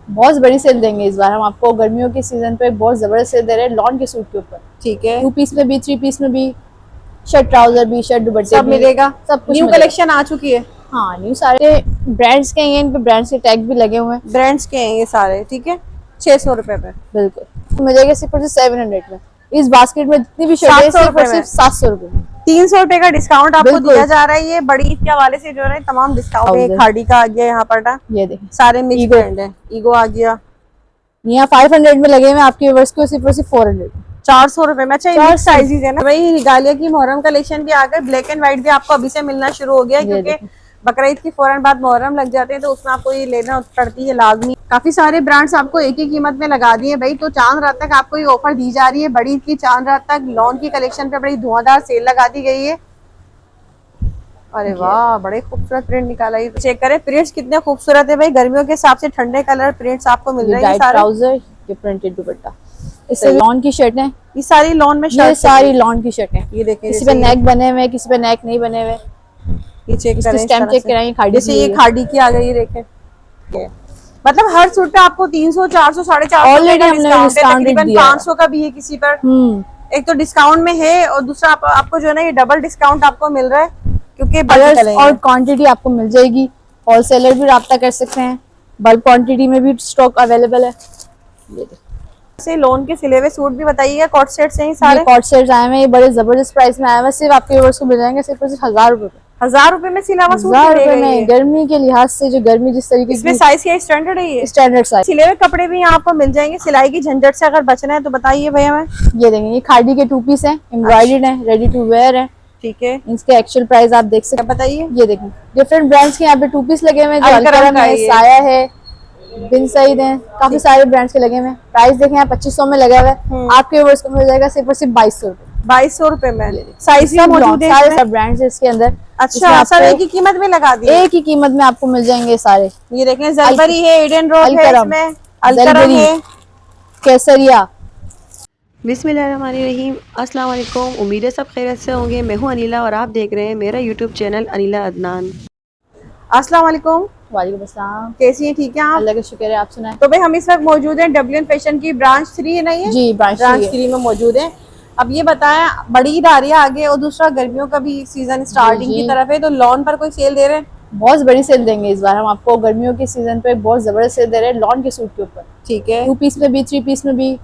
बहुत बड़ी सेल देंगे इस बार हम आपको, गर्मियों के सीजन पे बहुत जबरदस्त सेल दे रहे हैं लॉन के सूट के ऊपर। ठीक है, 2 पीस में भी, 3 पीस में भी, शर्ट ट्राउजर भी, शर्ट दुपट्टे सब भी, मिलेगा। सब कुछ न्यू मिलेगा। कलेक्शन आ चुकी है। हाँ, न्यू सारे ब्रांड्स के हैं, इन पे ब्रांड्स के टैग भी लगे हुए हैं। ब्रांड्स के हैं ये सारे, ठीक है। 600 रुपए पे बिल्कुल, तो मिलेगा सिर्फ और सिर्फ 700 में। इस बास्केट में जितनी भी शर्ट है 700 सिर्फ और रुपए में सिर्फ 700 रुपए में। 300 रुपए का डिस्काउंट आपको बिल्कुल। दिया जा रहा है। ये बड़ी ईद के हवाले से जो है तमाम डिस्काउंट है। ट्राउजर, खाड़ी का आ गया यहाँ पर ना, ये देखें, सारे मिक्स ईगो, ब्रांड है। ईगो आ गया, यहाँ 500 में लगे हुए हैं आपके व्यूअर्स को, सिर्फ और सिर्फ 400। 400 रुपए में। अच्छा, ये मिक्स 400। साइजेस है ना भाई। रिगालिया की मुहर्रम कलेक्शन भी आ गए। ब्लैक एंड व्हाइट भी आपको अभी से मिलना शुरू हो गया है, ये क्योंकि देखें, बकरा ईद की फौरन बाद मुहर्रम लग जाते हैं, तो उसमें आपको ये लेना पड़ती है लाजमी। काफी सारे ब्रांड्स आपको एक ही कीमत में लगा दिए भाई। तो चांद रात तक आपको ये ऑफर दी जा रही है। बड़ी ईद की चांद रात तक लॉन की कलेक्शन पे बड़ी धुआंधार सेल लगा दी गई है। अरे वाह, बड़े खूबसूरत प्रिंट निकाला है। चेक करें प्रिंट्स कितने खूबसूरत है भाई। गर्मियों के हिसाब से ठंडे कलर प्रिंट्स आपको मिल ये रहे हैं डाइट सारे। ट्राउजर, ये प्रिंटेड दुपट्टा, इससे लॉन की शर्ट है। ये सारी लॉन में ये शर्ट, सारी लॉन की शर्ट है। ये देखें, किसी पे नेक बने हुए, किसी पे नेक नहीं बने हुए। ये चेक इसकी करें इस स्टैम्प तरह चेक से। कराएंगे, खाड़ी जैसे की ये है। खाड़ी की आ गई, देखें। ये मतलब हर सूट पे आपको 300, 400, 450 ऑलरेडी का हमने डिस्काउंट है। डिस्काउंट तकरीबन दिया है। 500 का भी है किसी पर। एक तो डिस्काउंट में है, और दूसरा आपको जो है ना ये डबल डिस्काउंट आपको मिल रहा है, क्योंकि बल्क कलर्स और लेंगे। क्वांटिटी आपको मिल जाएगी। होलसेलर भी राब्ता कर सकते हैं, बल्क क्वांटिटी में भी स्टॉक अवेलेबल है। ये देखिए, से लोन के सिले हुए सूट भी बताइएगा। कॉट सेट से ही ये सारे कॉट सेट्स आए हुए हैं, ये बड़े जबरदस्त प्राइस में आए हुए हैं। सिर्फ आपके व्यूअर्स को मिल जाएंगे सिर्फ और सिर्फ 1000 रुपए में। 1000 रुपए में सिला हुआ सूट 1000 रुपए मिलेगा ये। में, गर्मी के लिहाज से जो गर्मी जिस तरीके इसमें की साइज क्या स्टैंडर्ड है ये? Standard size. सिले हुए कपड़े भी यहाँ आपको मिल जाएंगे। सिलाई की झंझट से अगर बचना है तो बताइए भैया। मैं ये देंगे, ये खादी के 2 पीस है, एम्ब्रॉयडर्ड है, रेडी टू वेयर है। ठीक है, इसके एक्चुअल प्राइस आप देख सकते बताइए। हैं। ये देखिए, डिफरेंट ब्रांड्स के यहाँ पे 2 पीस लगे हुए हैं, जो अलकरम अलकरम का है, ये। साया है, बिन सईद है, काफी सारे ब्रांड्स के लगे हुए हैं। प्राइस देखें यहाँ 2500 में लगा हुआ है। आपके व्यूअर्स को मिल जाएगा सिर्फ और सिर्फ 2200 रुपए। 2200 रुपए में साइज भी सब मौजूद है सारे इसमें? सब ब्रांड्स है इसके अंदर। इसमें अच्छा, सब आपको एक ही कीमत में लगा दिए? एक ही कीमत में आपको मिल जाएंगे सारे। ये देखें, जलबरी है, एडन रोड है, अलकरम, इसमें अलकरम जलबरी, है। केसरिया। बिस्मिल्लाहिर्रहमानिर्रहीम, अस्सलाम वालेकुम। उम्मीद है सब खैरियत से होंगे। मैं हूं अनिला और आप देख रहे हैं मेरा यूट्यूब चैनल अनिला अदनान। अस्सलाम वालेकुम, वालेकुम अस्सलाम। कैसी हैं? ठीक है आप? अल्लाह का शुक्र है, आप सुनाएं। तो भाई हम इस वक्त मौजूद हैं डब्ल्यूएन फैशन की ब्रांच 3 है ना ये? जी, ब्रांच ब्रांच 3 3 में मौजूद है। अब ये बताएं, बड़ी ईद आ रही है आगे, और दूसरा गर्मियों का भी सीजन स्टार्टिंग जी। की तरफ है, तो लॉन पर कोई सेल दे रहे हैं? बहुत बड़ी सेल देंगे इस बार हम आपको, गर्मियों के सीजन पे बहुत जबरदस्त सेल दे रहे हैं लॉन के सूट के ऊपर। ठीक है, 2 पीस में भी, 3 पीस में भी,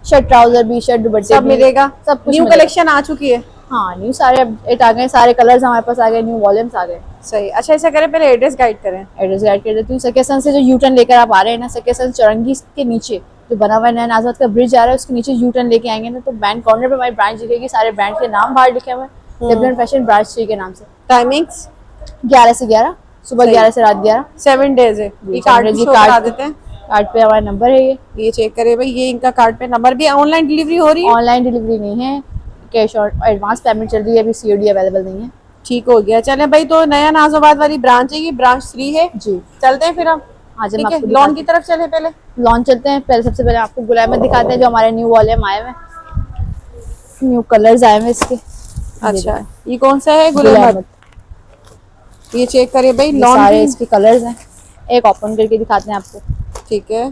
शर्ट ट्राउजर भी, शर्ट दुपट्टे सब भी, मिलेगा। सब कुछ न्यू मिलेगा। कलेक्शन आ चुकी है। हाँ, न्यू सारे अपडेट आ गए, सारे कलर्स हमारे पास आ गए, न्यू वॉल्यूम्स आ गए। सही। अच्छा, ऐसा करें, पहले एड्रेस गाइड करें। एड्रेस गाइड कर देती हूँ। सकेसन से जो यू टर्न लेकर आप आ रहे हैं ना, सकेसन चौरंगी के नीचे जो बना हुआ है नया नाजमत का ब्रिज आ रहा है, उसके नीचे यू टर्न लेके आएंगे ना, तो बैंक कॉर्नर पे हमारी ब्रांच दिखेगी। सारे ब्रांड के नाम बाहर लिखे हुए हैं, डब्ल्यूएन फैशन ब्रांच 3 के नाम से। टाइमिंग्स 11 से 11, सुबह 11 से रात 11। 7 डेज है। ये कार्ड भी शो करा देते हैं। कार्ड पे हमारा नंबर है। ये चेक करे भाई, ये इनका कार्ड पे नंबर भी। ऑनलाइन डिलीवरी हो रही है? ऑनलाइन डिलीवरी नहीं है, कैश और एडवांस पेमेंट चल रही है, अभी सीओडी अवेलेबल नहीं है। ठीक हो गया। चले भाई, तो नया नाजोबाद वाली ब्रांच है, ये ब्रांच 3 है। जी, चलते हैं फिर हम। आज हम ठीक है, आपको लॉन की तरफ चले पहले। लॉन्च चलते हैं। पहले सबसे पहले आपको गुल अहमद दिखाते हैं, जो हमारे न्यू वॉल्यूम आए हुए हैं, न्यू कलर्स आए हुए हैं इसके। अच्छा, ये कौन सा है? गुल गुल अहमद। अहमद, ये चेक करिए भाई, ये लॉन सारे भी। इसके कलर्स हैं। एक ओपन करके दिखाते हैं आपको। ठीक है,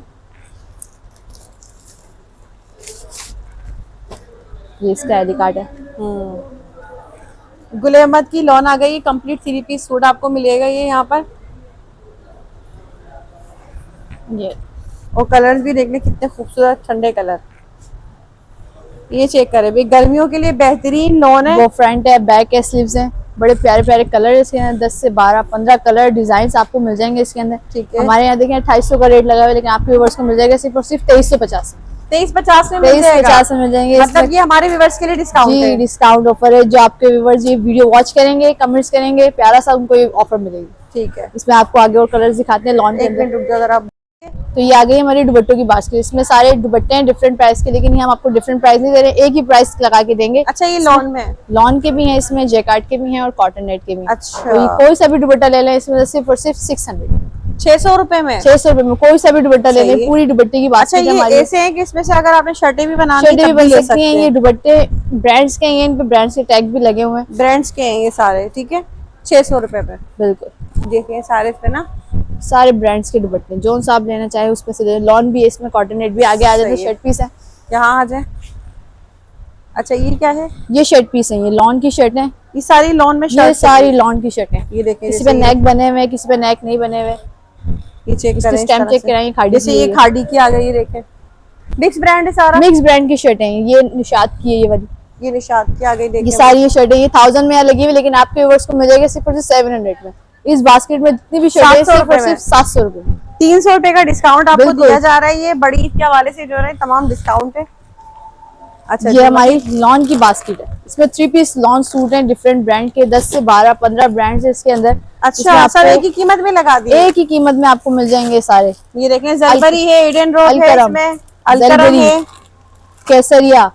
ये इसका आईडी कार्ड है। गुल अहमद की लॉन आ गई। कंप्लीट 3 पीस सूट आपको मिलेगा ये यहाँ पर। ये और कलर्स भी देखने कितने खूबसूरत ठंडे कलर। ये चेक करें भाई, गर्मियों के लिए बेहतरीन लॉन है। वो फ्रंट है, बैक है, स्लीव्स हैं, बड़े प्यारे प्यारे कलर है इसके अंदर। 10 से 12 15 कलर डिजाइन आपको मिल जाएंगे इसके अंदर। ठीक है, हमारे यहाँ देखें 2800 का रेट लगा हुआ है, लेकिन आपके व्यूअर्स को मिल जाएगा सिर्फ और सिर्फ 2350। 2350 में मिल 2350 जाएगा। में मिल जाएंगे। मतलब ये हमारे व्यूअर्स के लिए डिस्काउंट जी, है। डिस्काउंट ऑफर है। जो आपके व्यूअर्स ये वीडियो वॉच करेंगे, कमेंट्स करेंगे, प्यारा सा उनको ये ऑफर मिलेगी। ठीक है, इसमें आपको आगे और कलर्स दिखाते हैं लॉन के एक अंदर। मिनट रुक जाओ जरा। तो ये आ गई हमारी दुपट्टों की बास्केट। इसमें सारे दुपट्टे हैं डिफरेंट प्राइस के, लेकिन ये हम आपको डिफरेंट प्राइस नहीं दे रहे, एक ही प्राइस लगा के देंगे। अच्छा, ये लॉन में? लॉन के भी हैं इसमें, जैकार्ड के भी हैं और कॉटन नेट के भी हैं। अच्छा, तो ये कोई सा भी दुपट्टा ले लें इसमें सिर्फ और सिर्फ 600 600 रुपए में? 600 रुपए में कोई सा भी दुपट्टा ले सही लें, है। पूरी दुपट्टे की अच्छा, बास्केट ये हमारी। ऐसे हैं कि इसमें से अगर आपने शर्टें भी बनानी शर्टें भी तब बन ले सकती हैं। ये दुपट्टे ब्रांड्स के हैं, इन पे ब्रांड्स के टैग भी लगे हुए हैं। ब्रांड्स के हैं ये सारे। ठीक है, 600 रुपए पे। बिल्कुल, देखिए सारे इस पे ना सारे ब्रांड्स के दुपट्टे जो सा आप लेना चाहे उसमें से ले। लॉन भी है इसमें, कॉटन नेट भी। आगे आ जाते सही है। शर्ट पीस है। यहाँ आ जाए। अच्छा ये क्या है? ये शर्ट पीस है, ये लॉन की शर्ट है। ये सारी लॉन में ये शर्ट? सारी लॉन की शर्ट है। ये देखें, किसी जैसे पे नेक बने हुए हैं, किसी पे नेक नहीं बने हुए। ये चेक इसकी करें, इस स्टैम्प तरह चेक से। कराएं, खाड़ी जैसे की ये है। खाड़ी की आ गई, ये देखें मिक्स ब्रांड है सारा। मिक्स ब्रांड की शर्ट है, ये निशात की है ये वाली। ये निशात की आ गई, ये देखें। सारी ये शर्ट है, ये 1000 में यहाँ लगी हुई, लेकिन आपके व्यूअर्स को मिल जाएगी सिर्फ और सिर्फ 700 में। इस बास्केट में जितनी भी शर्ट है 700 सिर्फ और रुपए में। सिर्फ 700 रुपए में। 300 रुपए का डिस्काउंट आपको बिल्कुल। दिया जा रहा है। ये बड़ी ईद के हवाले से जो है तमाम डिस्काउंट है। अच्छा ये हमारी लॉन की बास्केट है, इसमें 3 पीस लॉन सूट हैं डिफरेंट ब्रांड के। 10 से 12 15 ब्रांड्स है इसके अंदर। इसमें अच्छा, सब आपको एक ही कीमत में लगा दिए। एक ही कीमत में आपको मिल जाएंगे सारे। ये देखें, जलबरी है, ईडन रोड है, अलकरम, इसमें अलकरम जलबरी, है, केसरिया,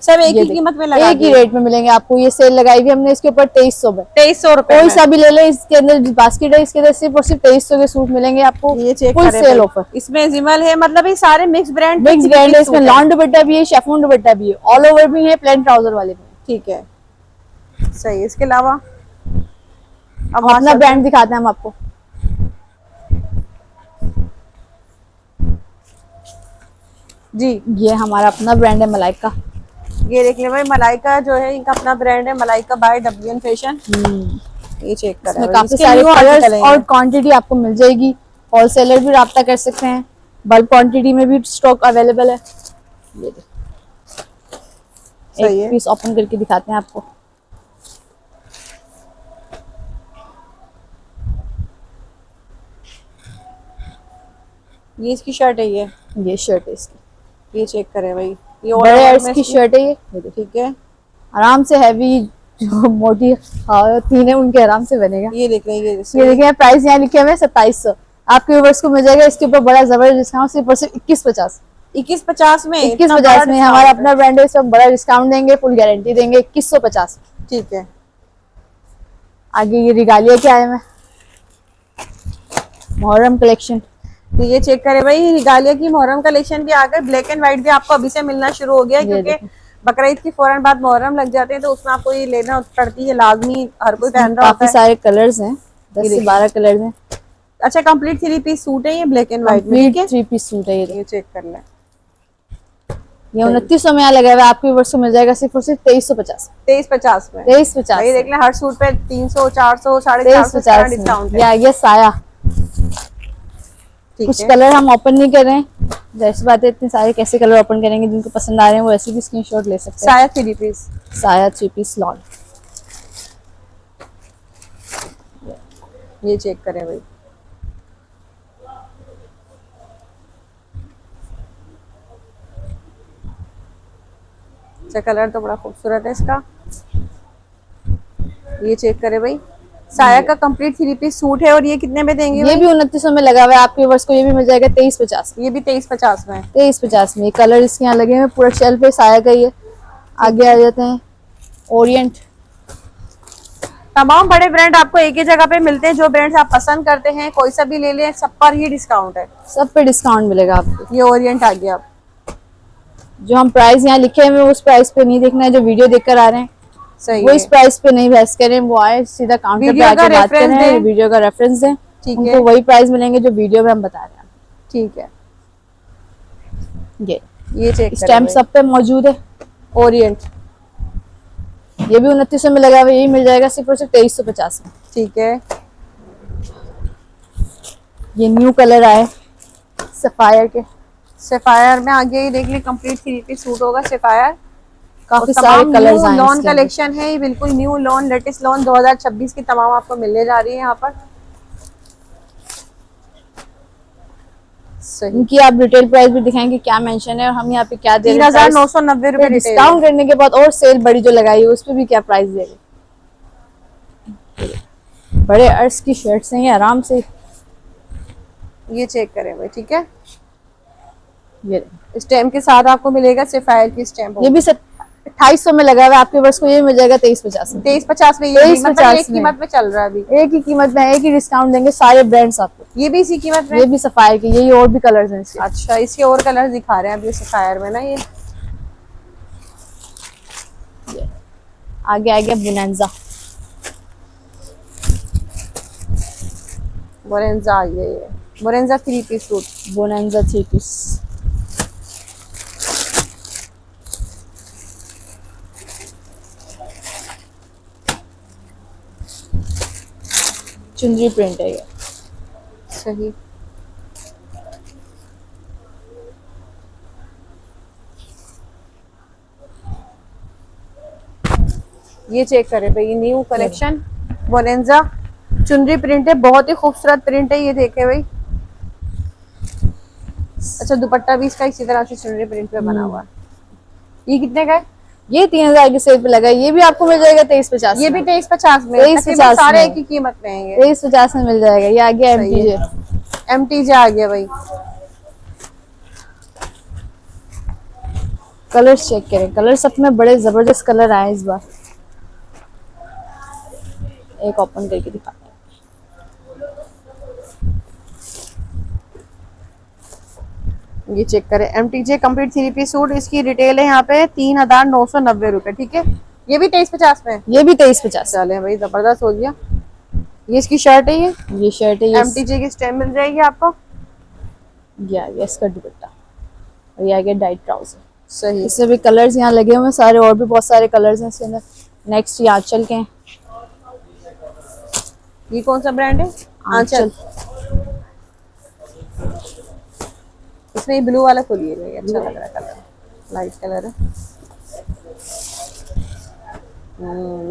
सब एक ये ही देख, कीमत में लगा एक ही दिए। रेट में मिलेंगे आपको। ये सेल लगाई हुई हमने इसके ऊपर 2300 में। 2300 रुपए कोई में। सा भी ले ले, इसके अंदर जो बास्केट है इसके अंदर सिर्फ और सिर्फ 2300 के सूट मिलेंगे आपको। ये चेक फुल करें सेल भाई। ऑफर। इसमें जिमल है, मतलब ये सारे मिक्स ब्रांड मिक्स ब्रांड है, इसमें लॉन दुपट्टा भी है, शेफून दुपट्टा भी है, ऑल ओवर भी है, प्लेन ट्राउजर वाले भी। ठीक है, सही। इसके अलावा अब अपना ब्रांड दिखाते हैं हम आपको। जी, ये हमारा अपना ब्रांड है मलाइका। ये देख ले भाई, मलाइका जो है इनका अपना ब्रांड है, मलाइका बाय डब्ल्यूएन फैशन। ये चेक करें इसमें भाई। काफी इसके सारे new article कलर्स हैं और ये। क्वांटिटी आपको मिल जाएगी। होलसेलर भी राब्ता कर सकते हैं, बल्क क्वांटिटी में भी स्टॉक अवेलेबल है। ये देखो, सही है। एक पीस ओपन करके दिखाते हैं आपको। ये इसकी शर्ट है, ये शर्ट है इसकी, ये चेक करें भाई। ये all बड़े over अर्ज में की इसकी- शर्ट है ये देखो। ठीक है। आराम से हैवी जो मोटी तीन है उनके आराम से बनेगा। ये देख रहे हैं, ये ये जैसे देखिए प्राइस यहाँ लिखे हुए हैं 2700। आपके व्यूअर्स को मिल जाएगा इसके ऊपर बड़ा जबरदस्त डिस्काउंट, सिर्फ और सिर्फ 2150। 2150 में। इतना 2150 बड़ा में discount हमारा है। अपना ब्रांड है, सब बड़ा डिस्काउंट देंगे, फुल गारंटी देंगे 2150। ठीक है। आगे ये रिगालिया के आए हैं मुहर्रम कलेक्शन। तो ये चेक करें भाई, रिगालिया की मुहर्रम कलेक्शन भी आ गए। ब्लैक एंड व्हाइट भी आपको अभी से मिलना शुरू हो गया है, ये क्योंकि देखो। बकरीद की फौरन बाद मुहर्रम लग जाते हैं, तो उसमें आपको ये लेना पड़ती है, लाजमी हर कोई पहन रहा होता काफी है। सारे कलर्स हैं, 10 से देखिए। 12 कलर्स हैं। अच्छा, कंप्लीट 3 पीस सूट है ये, ब्लैक एंड व्हाइट में। ठीक है, 3 पीस सूट है ये। ये चेक कर लें। ये 2900 में यहाँ लगा हुआ है, आपके व्यूअर्स को मिल जाएगा सिर्फ और सिर्फ 2350। 2350 में। 2350 भाई देख लें, हर सूट पे 300, 400, 450 2350 डिस्काउंट में। है। ये आ गया साया। ठीक कुछ है। कलर हम ओपन नहीं कर रहे हैं, जैसी बात है इतने सारे कैसे कलर ओपन करेंगे, जिनको पसंद आ रहे हैं वो ऐसे भी स्क्रीनशॉट ले सकते हैं। साया 3 पीस। साया 3 पीस लॉन। ये चेक करें भाई। अच्छा, कलर तो बड़ा खूबसूरत है इसका। ये चेक करें भाई, साया का कंप्लीट 3 पीस सूट है। और ये कितने में देंगे ये भाई? भी 2900 में लगा हुआ है, आपके व्यूअर्स को ये भी मिल जाएगा 2350। ये भी 2350 में। 2350 में। ये कलर इसके यहाँ लगे हुए हैं, पूरा शेल्फ पे साया का ही है। आगे आ जाते हैं ओरिएंट। तमाम बड़े ब्रांड आपको एक ही जगह पे मिलते हैं। जो ब्रांड्स आप पसंद करते हैं कोई सा भी ले लें, सब पर ही डिस्काउंट है। सब पे डिस्काउंट मिलेगा आपको। ये ओरिएंट आ गया। जो हम प्राइस यहाँ लिखे हुए हैं उस प्राइस पे नहीं देखना है, जो वीडियो देखकर आ रहे हैं सही वो है। इस प्राइस पे नहीं बहस करें, वो आए सीधा काउंटर पे वीडियो का आके बात रेफरेंस करें, दें। वीडियो का रेफरेंस दें, ठीक उनको है। वही प्राइस मिलेंगे जो वीडियो में हम बता रहे हैं। ठीक है, ये चेक स्टैम्प सब पे मौजूद है। ओरिएंट। ये भी 2900 में लगा हुआ है, यही मिल जाएगा सिर्फ और सिर्फ 2350 में। ठीक है। ये न्यू कलर आए सफायर के, सफायर में आ गया। ये देख ली, कंप्लीट 3 पीस सूट होगा सफायर। काफी सारे कलर्स आए हैं लॉन इसके अंदर। कलेक्शन है ये, बिल्कुल न्यू लॉन, लेटेस्ट लॉन 2026 की तमाम आपको मिलने जा रही है यहाँ पर। सही। इनकी आप रिटेल प्राइस भी दिखाएंगे क्या मेंशन है और हम यहाँ पे क्या दे रहे हैं। 3990 रुपए रिटेल। डिस्काउंट करने के बाद और सेल बड़ी जो लगाई है उस पे भी क्या प्राइस दे रहे हैं। बड़े अर्ज की शर्ट्स हैं ये, आराम से। ये चेक करें भाई। ठीक है, ये स्टैम्प के साथ आपको मिलेगा सफायर की स्टैम्प। ये भी 2800 में लगा हुआ है, आपके वर्ष को ये मिल जाएगा 2350 में। 2350 में। ये 2350 एक कीमत में चल रहा है अभी। एक ही कीमत में, एक ही डिस्काउंट देंगे सारे ब्रांड्स आपको। ये भी इसी कीमत में। ये भी सफायर के, यही और भी कलर्स हैं इसके। अच्छा, इसके और कलर्स दिखा रहे हैं अभी सफायर में ना। ये आगे आ गया बोनांजा। बोरेंजा आ गया ये, Bonanza 3 piece suit. Bonanza 3 piece. चुंदरी प्रिंट है ये। सही। ये चेक करें भाई, ये न्यू कलेक्शन बोरेंजा चुनरी प्रिंट है, बहुत ही खूबसूरत प्रिंट है। ये देखें भाई। अच्छा, दुपट्टा भी इसका इसी तरह से चुनरी प्रिंट पे बना हुआ है। ये कितने का है? ये 3000 की सेल पे लगा है। ये भी आपको मिल जाएगा 2350। ये भी 2350 में। 2350 सारे में। एक ही कीमत में है ये। 2350 में मिल जाएगा। ये आ गया सही है। एमटीजे। एमटीजे आ गया भाई। कलर चेक करें, कलर सब में बड़े जबरदस्त कलर आए इस बार। एक ओपन करके दिखाते हैं। ये चेक करें, एमटीजे कंप्लीट 3 पीस सूट। इसकी रिटेल है यहाँ पे 3990 रुपए। ठीक है, ये भी 2350 में। ये भी 2350। चले भाई, जबरदस्त हो गया। ये इसकी शर्ट है, ये शर्ट है। ये एमटीजे की स्टैम्प मिल जाएगी आपको। ये आ गया इसका दुपट्टा और ये आ गया डाइट ट्राउजर। सही। इसमें भी कलर्स यहाँ लगे हुए हैं सारे, और भी बहुत सारे कलर्स हैं इसके अंदर। नेक्स्ट ये आंचल के हैं। ये कौन सा ब्रांड है? आंचल। इसमें ये ब्लू वाला खोलिएगा, ये अच्छा लग रहा है कलर, लाइट कलर है।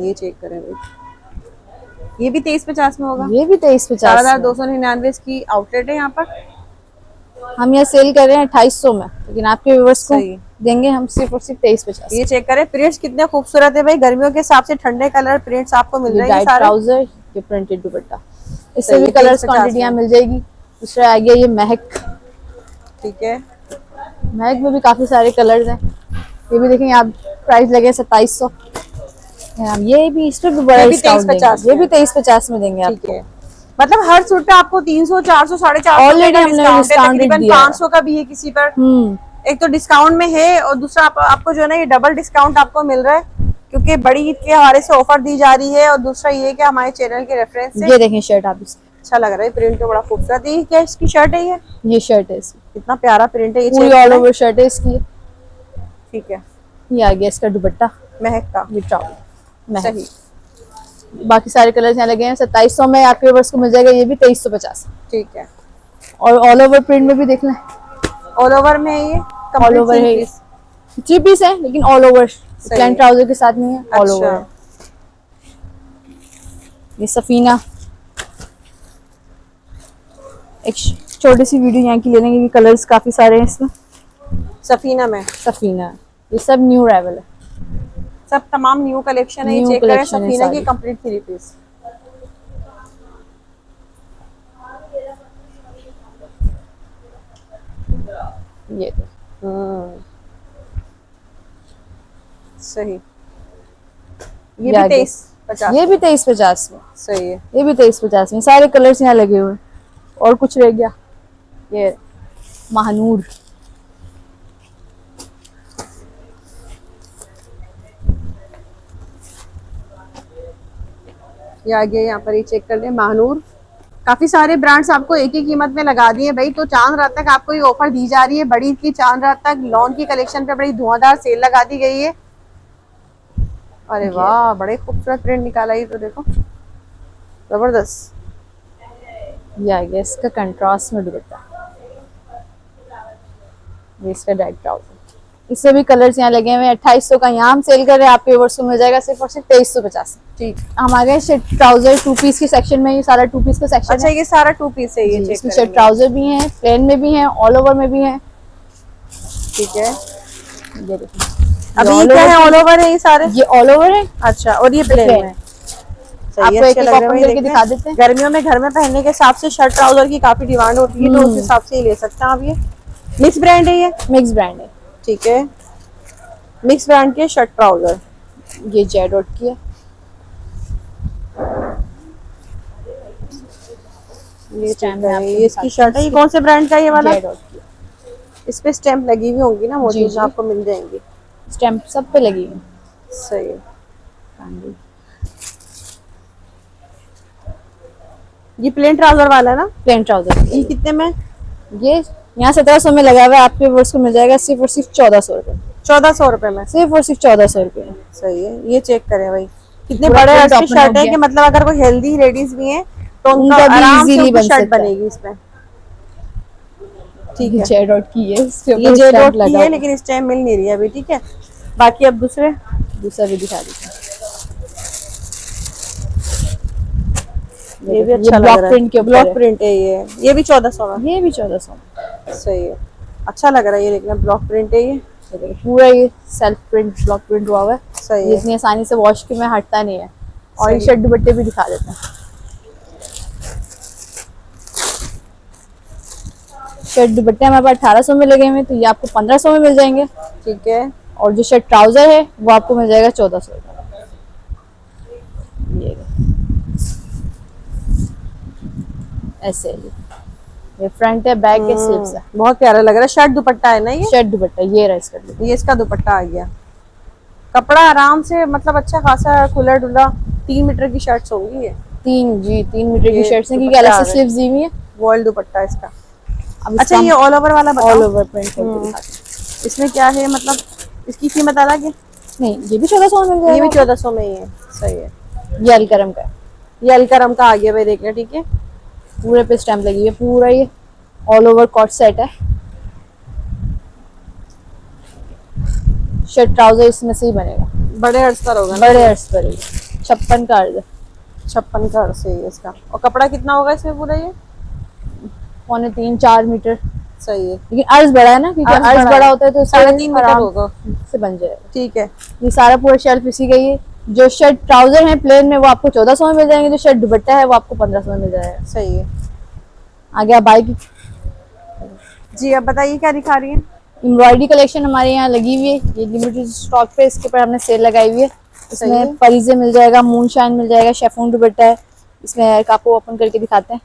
ये चेक करें भाई, ये भी 2350 में होगा। ये भी 2350। 4299 इसकी आउटलेट है यहाँ पर। हम यहाँ सेल कर रहे हैं 2800 में, लेकिन आपके व्यूअर्स को सही। देंगे हम सिर्फ और सिर्फ 2350। ये चेक करें, प्रिंट्स कितने खूबसूरत है भाई। गर्मियों के हिसाब से ठंडे कलर प्रिंट्स आपको मिल रहे हैं डाइट सारे। ट्राउजर, ये प्रिंटेड दुपट्टा। इससे सही, भी कलर्स 2350 क्वांटिटियां मिल जाएगी। दूसरा आ गया ये महक। ठीक है, महक में भी काफी सारे कलर्स हैं। ये भी देखें, आप प्राइस लगे 2700। ये भी, इस पे भी बड़ा ये भी डिस्काउंट 2350 देंगे। ये भी 2350 में देंगे ठीक आपको। है। मतलब हर सूट पे आपको 300, 400, 450 Already का हमने डिस्काउंट है। discount तकरीबन दिया है। 500 का भी है किसी पर। हम्म। एक तो डिस्काउंट में है, और दूसरा आपको जो है ना, ये डबल डिस्काउंट आपको मिल रहा है, क्योंकि बड़ी ईद के हवाले से ऑफर दी जा रही है। और दूसरा ये कि हमारे चैनल के रेफरेंस से ये देखें शर्ट आप इसकी। अच्छा लग रहा है, प्रिंट तो बड़ा खूबसूरत है। ये क्या इसकी शर्ट है? ये शर्ट है इसकी, इतना प्यारा प्रिंट है। ये पूरी check ऑल करें। ओवर शर्ट है इसकी। ठीक है, ये आ गया इसका दुपट्टा, महक का। ये ट्राउजर महक। सही। बाकी सारे कलर्स यहाँ लगे हैं। 2700 में आपके व्यूअर्स को मिल जाएगा। ये भी 2350। ठीक है, और ऑल ओवर प्रिंट में भी देख लें। ऑल ओवर में है ये। ऑल ओवर है, 3 पीस है लेकिन ऑल ओवर, प्लेन ट्राउजर के साथ नहीं है, ऑल ओवर है। ये सफीना, एक छोटी सी वीडियो यहाँ की ले लेंगे। कलर्स काफी सारे हैं इसमें। सफीना में सफीना, ये सब न्यू अराइवल है। सब तमाम न्यू कलेक्शन है। ये New चेक करें, collection है सफीना की सारी। Complete 3 piece. ये सही। ये ये भी आगे। 2350। ये भी 2350 में। सही है। ये भी 2350 में। सारे कलर्स यहाँ लगे हुए हैं। और कुछ रह गया, ये महानूर। ये आ गया यहाँ पर, ये चेक कर लें, महानूर। काफी सारे ब्रांड्स आपको एक ही कीमत में लगा दिए भाई। तो चांद रात तक आपको ये ऑफर दी जा रही है, बड़ी की चांद रात तक लॉन की कलेक्शन पे बड़ी धुआंधार सेल लगा दी गई है। अरे वाह, बड़े खूबसूरत प्रिंट निकाला ये तो, देखो जबरदस्त। ये आ गया इसका कंट्रास्ट में दुपट्टा, ये इसका डाइट ट्राउजर। इससे भी कलर्स यहाँ लगे हुए हैं। 2800 का यहाँ हम सेल कर रहे हैं, आपके व्यूअर्स को मिल जाएगा सिर्फ और सिर्फ 2350। ठीक। हम आ गए ट्राउजर 2 पीस के सेक्शन में। ये सारा 2 पीस का सेक्शन अच्छा, है। ये सारा 2 पीस है। ये जी, चेक इसमें करेंगे। ट्राउजर भी हैं, प्लेन में भी हैं, ऑल ओवर में भी हैं। ठीक है, ये देखिए, अभी ये क्या है? ऑल ओवर है ये सारे? ये ऑल ओवर है। अच्छा, और ये प्लेन plain। में। आपको एक एक ओपन करके दिखा देते हैं। गर्मियों में घर में पहनने के हिसाब से शर्ट ट्राउजर की काफी डिमांड होती है, तो उस हिसाब से ही ले सकते हैं आप। ये मिक्स ब्रांड है ये? मिक्स ब्रांड है। ठीक है, मिक्स ब्रांड के शर्ट ट्राउजर। ये जेडॉट की है। ये स्टैम्प में आपको ये इसकी शर्ट है। ये कौन से ब्रांड का है ये वाला? जेडॉट की इस पे स्टैम्प लगी हुई होंगी ना, जी, मौजूद जी। आपको मिल जाएंगी। स्टैम्प सब पे लगी है। सही है। ये प्लेन ट्राउजर वाला ना, प्लेन ट्राउजर। ये कितने में? ये यहाँ 1700 में लगा हुआ है, आपके वर्ष को मिल जाएगा सिर्फ और सिर्फ 1400 रुपए। 1400 रुपए में। सिर्फ और सिर्फ 1400 रुपए। सही है, ये चेक करें भाई, कितने पूरा बड़े print अर्ज की open शर्ट हो है गया। कि मतलब अगर कोई हेल्दी लेडीज भी हैं तो उनका उनका भी आराम से easily उनकी बन शर्ट सकता है। बनेगी इसमें। ठीक ये है, जेड डॉट की है, इसके ये ऊपर जे स्टैम्प डॉट की लगा है हुआ लेकिन इस टाइम मिल नहीं रही है अभी। ठीक है, बाकी अब दूसरे दूसरा भी दिखा देते हैं। ये भी देखो, अच्छा लग ब्लॉक रहा है, प्रिंट के ऊपर ब्लॉक है। प्रिंट है ये भी 1400 में। ये भी 1400 में। सही है, अच्छा लग रहा है ये, देखना ब्लॉक प्रिंट है ये। ये देखो, पूरा ये सेल्फ प्रिंट ब्लॉक प्रिंट हुआ हुआ है। सही ये है, इतनी आसानी से वॉश के में हटता नहीं है। और ये सही। शर्ट दुपट्टे भी दिखा देते हैं। शर्ट दुपट्टे हमारे पास 1800 में लगे हुए हैं, तो ये आपको 1500 में मिल जाएंगे। ठीक है, और जो शर्ट ट्राउजर है वो आपको मिल जाएगा 1400 का। ये ऐसे ये फ्रंट है, बैक है, स्लीव्स है। बहुत प्यारा लग रहा है। शर्ट दुपट्टा है ना ये? शर्ट दुपट्टा ये रहा इसका दुपट्टा। ये इसका दुपट्टा आ गया। कपड़ा आराम से मतलब अच्छा खासा खुला डुला 3 मीटर की शर्ट्स होंगी ये। 3 मीटर की ये शर्ट्स है, क्योंकि दुपट्टा अलग आ से गया। स्लीव्स दी हुई है। वॉल दुपट्टा इसका। अब अच्छा, ये ऑल ओवर वाला बताओ। ऑल ओवर प्रिंट करके दिखाते हैं। इसमें क्या है, मतलब इसकी कीमत अलग है? नहीं, ये भी 1400 में मिल ये भी जाएगा। 1400 में ही है। सही है, ये अलकरम का है। ये अलकरम का आ गया भाई, देख लें। ठीक है, पूरे पे स्टैम्प लगी है। पूरा ये ऑल ओवर कॉट सेट है। शर्ट ट्राउजर इसमें से ही बनेगा। बड़े अर्ज का होगा ना? बड़े अर्ज पर 56 का अर्ज है। 56 का अर्ज है इसका। और कपड़ा कितना होगा इसमें पूरा ये? 3.25-4 मीटर। सही है, लेकिन अर्ज बड़ा है ना, क्योंकि अर्ज अर्ज बड़ा बड़ा है। होता है तो 3.5 मीटर आराम होगा। से बन जाएगा। ठीक है, ये सारा पूरा शेल्फ इसी का ही है। जो शर्ट ट्राउजर है प्लेन में वो आपको 1400 में मिल जाएंगे। जो शर्ट दुपट्टा है वो आपको 1500 में मिल जाएगा। सही है आगे आप बाइक जी। अब बताइए क्या दिखा रही है? एम्ब्रॉयडरी कलेक्शन हमारे यहाँ लगी हुई है। ये लिमिटेड स्टॉक पे इसके ऊपर हमने सेल लगाई हुई है। सही है। इसमें परीजे मिल जाएगा, मूनशाइन मिल जाएगा, शेफून दुपट्टा है। इसमें आपको ओपन करके दिखाते हैं।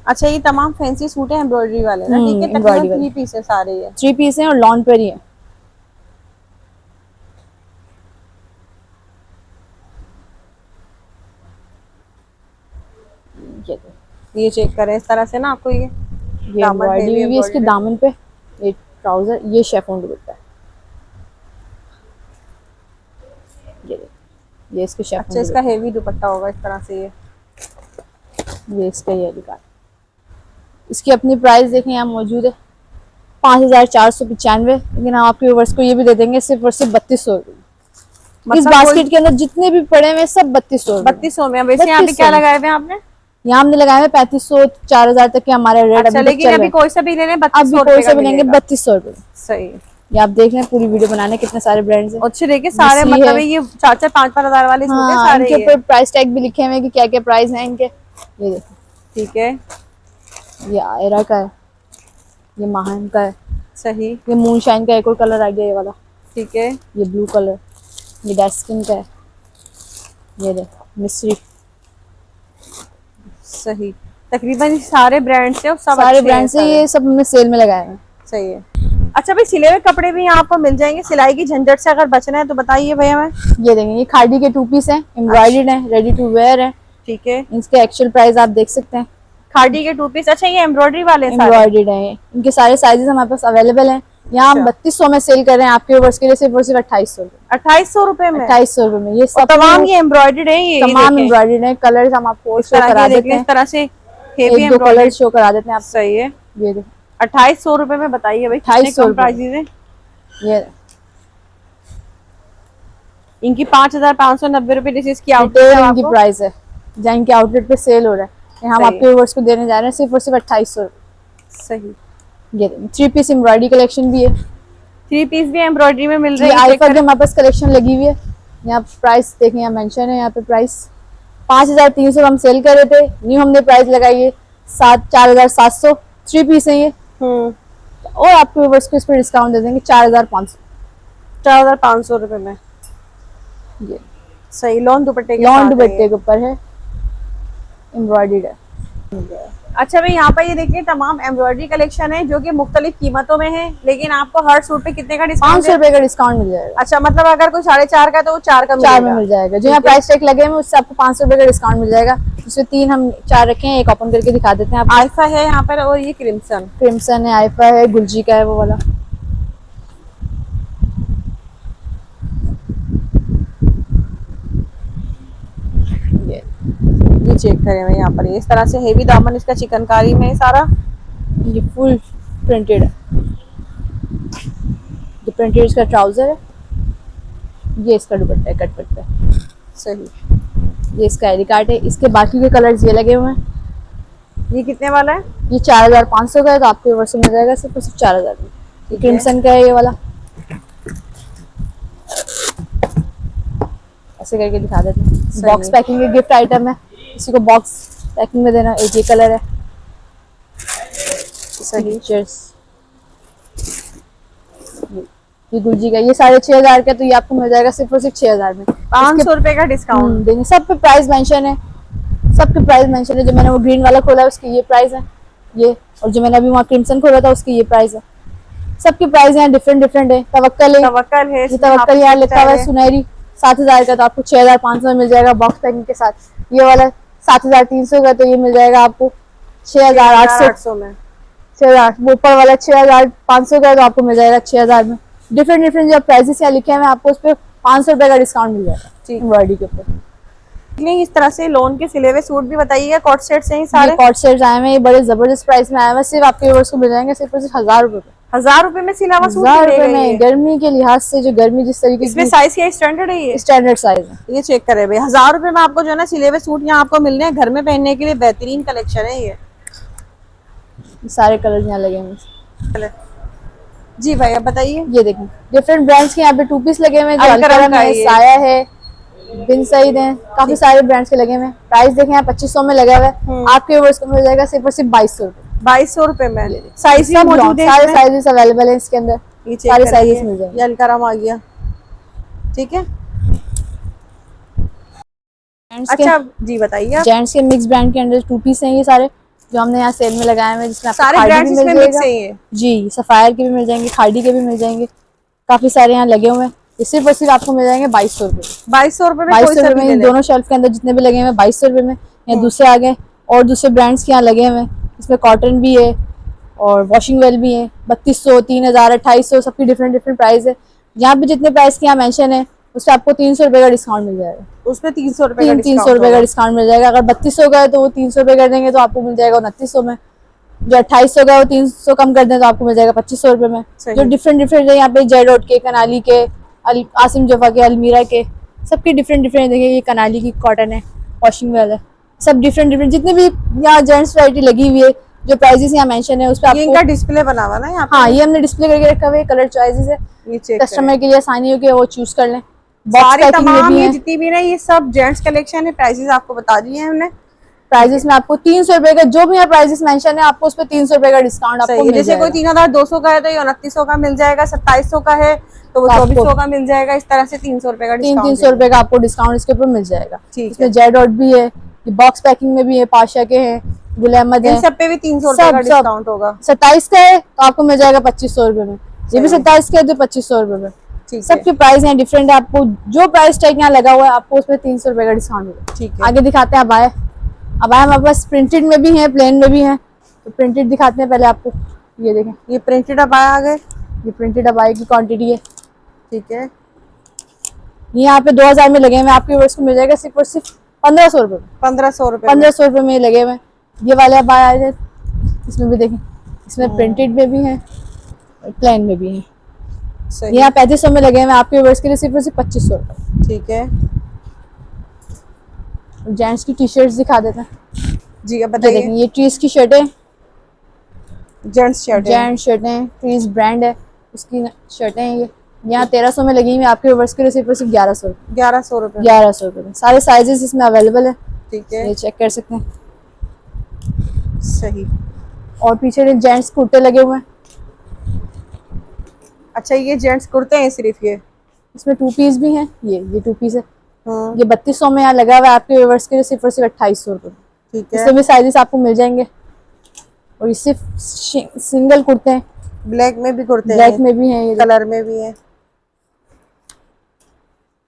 अच्छा, ये तमाम फैंसी सूट है एम्ब्रॉयडरी वाले ना? ठीक है, एम्ब्रॉयडरी तकरीबन वाले 3 पीस है सारे ये। 3 पीस हैं और लॉन पर ही है। ये चेक करें इस तरह से ना, आपको ये दामन एम्ब्रॉयडरी heavy हुई है इसके embroidery। दामन पे। ये ट्राउजर, ये शेफून दुपट्टा है। ये इसके शेफून अच्छा, इसका हेवी दुपट्टा होगा इस तरह से ये। ये इसका ये दिखा। इसकी अपनी प्राइस देखें यहाँ मौजूद है 5495, लेकिन हम आपके व्यूअर्स को ये भी दे देंगे सिर्फ और सिर्फ 3200 रुपये। इस मतलब बास्केट के अंदर जितने भी पड़े हुए सब 3200 3200 में। वैसे यहाँ पे 3200 क्या लगाए हुए हैं आपने? यहाँ हमने लगाए हुए 3500 4000 तक के हमारे रेट अच्छा, अभी तक लेकिन चल अभी रहे हैं। कोई सा भी ले लें अभी 3200 कोई रुपए से का मिलेंगे मिलेगा। 3200 रुपये। सही है। ये आप देख रहे हैं, पूरी वीडियो बनाने कितने सारे ब्रांड्स हैं। अच्छे देखिए सारे, मिस्री मतलब है। ये 4-4 5-5 हजार वाले सूट है हाँ, सारे इनके ये। ऊपर प्राइस टैग भी लिखे हुए हैं कि क्या क्या प्राइस हैं इनके। ये देखो, ठीक है, ये आयरा का है, ये महान का है, सही। ये मूनशाइन का एक और कलर आ गया ये वाला, ठीक है, ये ब्लू कलर, ये डेस्किन का है, ये देखो मिस्री। सही। तकरीबन ये सारे ब्रांड्स हैं और सब सारे अच्छे ब्रांड हैं से सारे। ये सब हमने सेल में लगाए हैं। सही है। अच्छा भाई, सिले हुए कपड़े भी यहाँ आपको मिल जाएंगे। सिलाई की झंझट से अगर बचना है तो बताइए भैया। मैं ये देंगे, ये खादी के 2 पीस हैं, एम्ब्रॉयडर्ड हैं, रेडी टू वेयर हैं। ठीक है, इसके एक्चुअल प्राइस आप देख सकते हैं। खादी के 2 पीस। अच्छा, ये एम्ब्रॉयडरी वाले हैं सारे? एम्ब्रॉयडर्ड हैं, इनके सारे साइजेस हमारे पास अवेलेबल हैं। यहाँ हम अच्छा। 3200 में सेल कर रहे हैं आपके व्यूअर्स के लिए सिर्फ और सिर्फ 2800 रुपये। 2800 रुपए में? 2800 रुपये में ये और सब तमाम ये एम्ब्रॉयडर्ड है ये तमाम देखें। एम्ब्रॉयडर्ड हैं। कलर्स हम आपको इस शो तरह करा के देते देखें, हैं। इस तरह से हेवी 1-2 कलर एम्ब्रॉयडर्ड। शो करा देते हैं आप। सही है। ये देखो 2800 रुपए में बताइए भाई, कितने 2800 कम रुपए। प्राइसेस हैं। ये इनकी 5590 रुपए डिशेस की आउटलेट रिटेल है इनकी आपको। प्राइस है, जहाँ इनके आउटलेट पे सेल हो रहा है। ये हम सही आपके व्यूअर्स को देने जा रहे हैं सिर्फ और सिर्फ 2800 रुपये। सही। ये 3 पीस एम्ब्रॉयडरी कलेक्शन भी है। 3 पीस भी एम्ब्रॉयडरी में मिल रही ये है। आईफा की हमारे पास कलेक्शन लगी हुई है। यहाँ प्राइस देखें, यहाँ मेंशन है, यहाँ पे प्राइस 5300 हम सेल कर रहे थे। न्यू हमने प्राइस लगाई है 4700। 3 पीस है ये, और आपके व्यूअर्स को इस पर डिस्काउंट दे देंगे 4500। 4500 रुपए में। ये सही। लॉन दुपट्टे के लॉन साथ है दुपट्टे ये। के ऊपर है, एम्ब्रॉयडर्ड है। अच्छा भाई, यहाँ पर ये देखिए तमाम एम्ब्रॉयडरी कलेक्शन है जो कि मुख्तलिफ कीमतों में है, लेकिन आपको हर सूट पे कितने का डिस्काउंट 500 रुपए का डिस्काउंट मिल जाएगा। अच्छा, मतलब अगर कोई 4.5 का तो वो 4 का 4 में मिलेगा। मिल जाएगा। जो यहाँ प्राइस टैग लगे हुए उससे आपको 500 रुपए का डिस्काउंट मिल जाएगा। उसमें 3 हम 4 रखे हैं, एक ओपन करके दिखा देते हैं। आप आइफा है यहाँ पर, और ये क्रिम्सन। क्रिम्सन है, आइफा है, गुलजी का है वो वाला। ये चेक करें भाई, यहाँ पर इस तरह से हेवी दामन इसका चिकनकारी में है सारा। ये फुल प्रिंटेड है। ये प्रिंटेड इसका ट्राउजर है, ये इसका दुपट्टा है कट पट्टा है। सही। ये इसका आईडी कार्ड है। इसके बाकी के कलर्स ये लगे हुए हैं। ये कितने वाला है? ये 4500 का है, तो आपको वर्ष मिल जाएगा सिर्फ 4000 में। ये क्रिम्सन का है ये वाला। ऐसे करके दिखा देते हैं। बॉक्स पैकिंग के गिफ्ट आइटम है, किसी को बॉक्स पैकिंग में देना। एक ये कलर है। सही। ये गुलजी का, ये 6500 का, तो ये आपको मिल जाएगा सिर्फ और सिर्फ 6000 में। 500 रुपए का डिस्काउंट देंगे। सब पे प्राइस मेंशन है, सबके प्राइस मेंशन है। जो मैंने वो ग्रीन वाला खोला है उसकी ये प्राइस है, ये, और जो मैंने अभी वहाँ क्रिम्सन खोला था उसकी ये प्राइस है। सबकी प्राइस यहाँ डिफरेंट डिफरेंट है। तवक्कल है, तवक्कल है, ये तवक्कल यहाँ लिखा हुआ है सुनहरी 7000 का, तो आपको 6500 में मिल जाएगा बॉक्स पैकिंग के साथ। ये वाला 7300 का, तो ये मिल जाएगा आपको 6800 में। 6000। ऊपर वाला 6500 का, तो आपको मिल जाएगा 6000 में। डिफरेंट डिफरेंट जो प्राइसेस यहाँ लिखे हैं आपको उस पर 500 रुपए का डिस्काउंट मिल जाएगा एम्ब्रॉयडरी के ऊपर। इस तरह से लोन के सिले हुए सूट भी बताइएगा। कॉट सेट से ही सारे कॉट सेट्स आए हैं, ये बड़े जबरदस्त प्राइस में आए हैं। सिर्फ आपके व्यूअर्स को मिल जाएंगे सिर्फ 1000 रुपए। 1000 रुपए में सिला हुआ सूट 1000 मिलेगा रुपए में। ये। गर्मी के लिहाज से जो गर्मी जिस तरीके इसमें की साइज क्या स्टैंडर्ड है? ये स्टैंडर्ड साइज है। ये चेक करें भाई, 1000 रुपए में आपको जो है ना सिले हुए सूट यहाँ आपको मिलने हैं घर में पहनने के लिए। बेहतरीन कलेक्शन है ये। सारे कलर यहाँ लगे हुए। जी भाई, अब बताइए। ये देखें डिफरेंट ब्रांड्स के यहाँ पे 2 पीस लगे हुए हैं। जो अलकरम अलकरम का है, ये। साया है, बिन सईद है, काफी सारे ब्रांड्स के लगे हुए हैं। प्राइस देखें यहाँ 2500 में लगा हुआ है। आपके व्यूअर्स को मिल जाएगा सिर्फ और सिर्फ 2200 रुपए। 2200 रुपए में साइज सब मौजूद है, सारे साइजेस अवेलेबल है इसके अंदर। ये चेक सारे करिए। साइजेस मिल जाएंगे। ये अलकरम आ गया, ठीक है। अच्छा जी बताइए आप। जेंट्स के मिक्स ब्रांड के अंदर 2 पीस हैं ये सारे, जो हमने यहाँ सेल में लगाए हुए हैं, जिसमें आपको सारे खाड़ी ब्रांड्स भी मिल इसमें मिक्स जाएगा। है ये। जी, सफायर के भी मिल जाएंगे, खाड़ी के भी मिल जाएंगे। काफी सारे यहाँ लगे हुए हैं। ये सिर्फ और सिर्फ आपको मिल जाएंगे 2200 रुपए। 2200 रुपए में 2200 रुपए में दोनों शेल्फ के अंदर जितने भी लगे हुए हैं 2200 रुपए में। यहाँ दूसरे आ गए और दूसरे ब्रांड्स के यहाँ लगे हुए हैं। इसमें कॉटन भी है और वॉशिंग वेल भी है। 3200, 3000, 2800 सबकी डिफरेंट डिफरेंट प्राइस है। यहाँ पे जितने प्राइस के यहाँ मेंशन है उससे आपको 300 रुपए का डिस्काउंट मिल जाएगा। उसमें 300 रुपए का 300 रुपए का डिस्काउंट मिल जाएगा। अगर 3200 का है तो वो 300 रुपए कर देंगे तो आपको मिल जाएगा 2900 में। जो 2800 का है वो 300 कम कर दें तो आपको मिल जाएगा 2500 रुपए में। जो डिफरेंट डिफरेंट है यहाँ पे जेडोट के, कनाली के, आसिम जफा के, अलमीरा के, सबकी डिफरेंट डिफरेंट देखिए। ये कनाली की कॉटन है, वॉशिंग वेल है, सब डिफरेंट डिफरेंट जितने भी यहाँ जेंट्स वैरायटी लगी हुई है। जो प्राइसेस यहाँ मेंशन है उस पर इनका डिस्प्ले बना हुआ ना यहाँ पे। हाँ, ये हमने डिस्प्ले करके रखा हुआ है। कलर चॉइसेस है, ये चेक कस्टमर के लिए आसानी हो कि वो चूज कर लें। सारी तमाम ये जितनी भी ना ये सब जेंट्स कलेक्शन है। प्राइसेस आपको बता दिए हैं हमने। प्राइसेस में आपको 300 रुपए का जो भी यहाँ प्राइसेस मेंशन है आपको उस पर 300 रुपए का डिस्काउंट आपको मिल जैसे कोई 3200 का है तो ये 2900 का मिल जाएगा। 2700 का है तो वो 2400 का मिल जाएगा। इस तरह से 300 रुपए का डिस्काउंट। 300 रुपए का आपको डिस्काउंट इसके ऊपर मिल जाएगा। इसमें जेडोट भी है, ये बॉक्स पैकिंग में भी है, पाशा के हैं, गुल अहमद है, इन सब पे भी 300 रुपए का डिस्काउंट होगा। 27 का है तो आपको मिल जाएगा 2500 रुपए में। ये भी 27 का है तो 2500 रुपए में। सबकी प्राइस यहाँ डिफरेंट है। आपको जो प्राइस टैग यहाँ लगा हुआ है आपको उसमें 300 रुपए का डिस्काउंट मिलेगा। ठीक है, आगे दिखाते हैं अबाया। अबाया हमारे पास प्रिंटेड में भी है, प्लेन में भी है। तो प्रिंटेड दिखाते हैं पहले आपको। ये देखें, ये प्रिंटेड अबाया आ गए। ये प्रिंटेड अबाया की क्वांटिटी है, ठीक है। ये यहाँ पे 2000 में लगे हुए। आपके व्यूअर्स को मिल जाएगा सिर्फ और सिर्फ 1500 रुपए में। 1500 रुपए 1500 रुपए में लगे हुए। ये वाले अबाया है, इसमें भी देखें, इसमें प्रिंटेड में भी है, प्लेन में भी है। ये यहाँ 3500 में लगे हुए। आपके व्यूअर्स के लिए सिर्फ और सिर्फ 2500 रुपए। ठीक है। जेंट्स की टी शर्ट्स दिखा देते हैं। जी अब बताइए। ये ट्रीज की शर्ट है, जेंट्स शर्ट है। जेंट्स शर्टें, ट्रीज ब्रांड है उसकी शर्टें हैं। ये यहाँ 1300 में लगी हुई। आपके व्यूअर्स के लिए सिर्फ और सिर्फ 1100 रुपए। 1100 रुपए। 1100 रुपए में सारे साइजेस इसमें अवेलेबल है। ठीक है, ये चेक कर सकते हैं। सही। और पीछे जेंट्स कुर्ते लगे हुए हैं। अच्छा, ये जेंट्स कुर्ते हैं सिर्फ ये? इसमें 2 पीस भी हैं। ये 2 पीस है। ये 3200 में यहाँ लगा हुआ है। आपके व्यूअर्स के लिए सिर्फ और सिर्फ 2800 रुपए। ठीक है, इसमें भी साइजेस आपको मिल जाएंगे। और ये सिर्फ सिंगल कुर्ते हैं, ब्लैक में भी कुर्ते ब्लैक हैं, में भी हैं, ये कलर में भी है।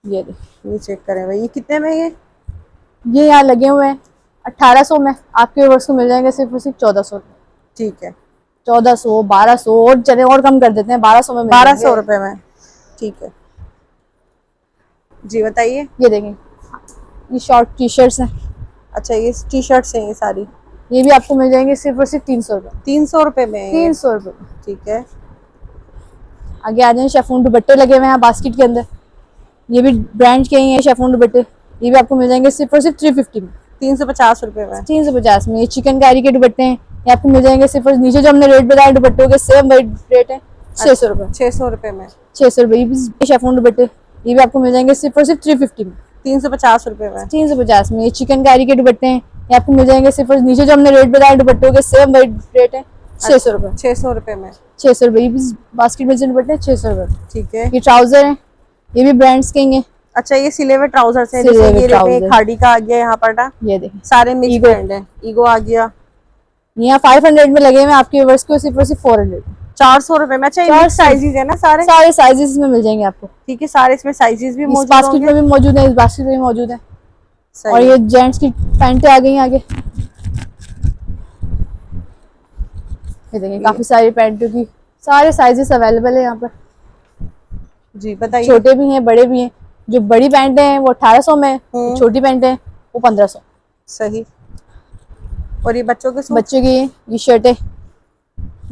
ये देखिए। ये चेक करें भाई, ये कितने में ये यहाँ लगे हुए हैं 1800 में, आपके व्यूअर्स को मिल जाएंगे सिर्फ और सिर्फ 1400। ठीक है, 1400, 1200 और चले और कम कर देते हैं, 1200 में मिल 1200 जाएंगे। रुपए में। ठीक है जी, बताइए। ये देखें, ये शॉर्ट टी शर्ट्स हैं, अच्छा, ये टी शर्ट्स हैं ये सारी, ये भी आपको मिल जाएंगे सिर्फ और सिर्फ 300 रुपये। 300 रुपए में है ये। 300 रुपये में। ठीक है, आगे आ जाए, शेफून दुपट्टे लगे हुए हैं बास्केट के अंदर, ये भी ब्रांड के ही हैं शेफून दुपट्टे, ये भी आपको मिल जाएंगे सिर्फ और सिर्फ 350 में। 350 रुपए में। 350 में। ये चिकनकारी के दुपट्टे हैं, ये आपको मिल जाएंगे सिर्फ और नीचे जो हमने रेट बताया दुपट्टों के सेम वही रेट है, 600 रुपये। 600 रुपए में। 600 रुपये। ये भी शेफून दुपट्टे, ये भी आपको मिल जाएंगे सिर्फ और सिर्फ 350 में। 350 रुपए में। 350 में। ये चिकनकारी के दुपट्टे हैं, ये आपको मिल जाएंगे सिर्फ और नीचे जो हमने रेट बताया दुपट्टों के सेम वही रेट है, 600 रुपये। 600 रुपए में। 600 रुपये। ये भी बास्केट में जो दुपट्टे हैं 600 रुपये। ठीक है। ये ट्राउजर हैं, ये भी ब्रांड्स के ही हैं। अच्छा, ये सिले हुए ट्राउजर्स हैं, सिले जैसे हुए ये देखिए ट्राउजर। खाड़ी का आ गया यहाँ पर ना, ये देखें, सारे मिक्स ईगो। ब्रांड है। ईगो आ गया, यहाँ 500 में लगे हुए हैं, आपके व्यूअर्स को सिर्फ और सिर्फ 400। 400 रुपए में। अच्छा, ये मिक्स 400 साइजेस है ना सारे? सारे साइजेस में मिल जाएंगे आपको। ठीक है, सारे इसमें साइजेस भी इस मौजूद बास्केट होंगे। में भी मौजूद है, इस बास्केट में भी मौजूद है। सही। और ये जेंट्स की पैंटें आ गई हैं आगे, ये देखिए काफी सारी पैंटों की सारे साइजेस अवेलेबल है यहाँ पर। जी बताइए। छोटे भी हैं, बड़े भी हैं। जो बड़ी पैंटें हैं वो 1800 में, छोटी पैंटें हैं वो 1500। सही। और ये बच्चों के सूट? बच्चों की ये शर्टें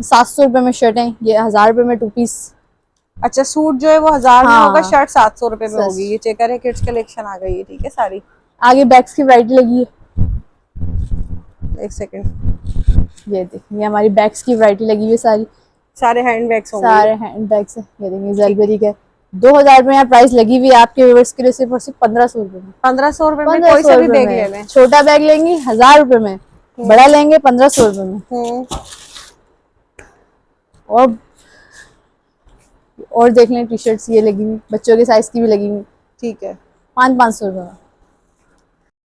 700 रुपये में शर्ट है, ये 1000 रुपये में 2 पीस। अच्छा, सूट जो है वो 1000 में हाँ। होगा, शर्ट 700 रुपए में 700। होगी। ये चेकर है, किड्स कलेक्शन आ गई है। ठीक है, सारी। आगे बैग्स की वैरायटी लगी है, एक सेकंड। ये देखिए, ये हमारी बैग्स की वैरायटी लगी हुई है सारी, सारे हैंड बैग्स होंगे। सारे हैंड बैग्स हैं। ये देखिए ज़ेलबेरी के 2000 रुपये यहाँ प्राइस लगी हुई है, आपके व्यूअर्स के लिए सिर्फ और सिर्फ 1500 रुपये में। 1500 रुपए में 1500 कोई सा भी रुपये बैग ले में। लें। छोटा बैग लेंगी 1000 रुपये में, बड़ा लेंगे 1500 रुपये में। और देख लें टी शर्ट्स ये लगी हुई, बच्चों के साइज की भी लगी हुई, ठीक है। 500 रुपये में।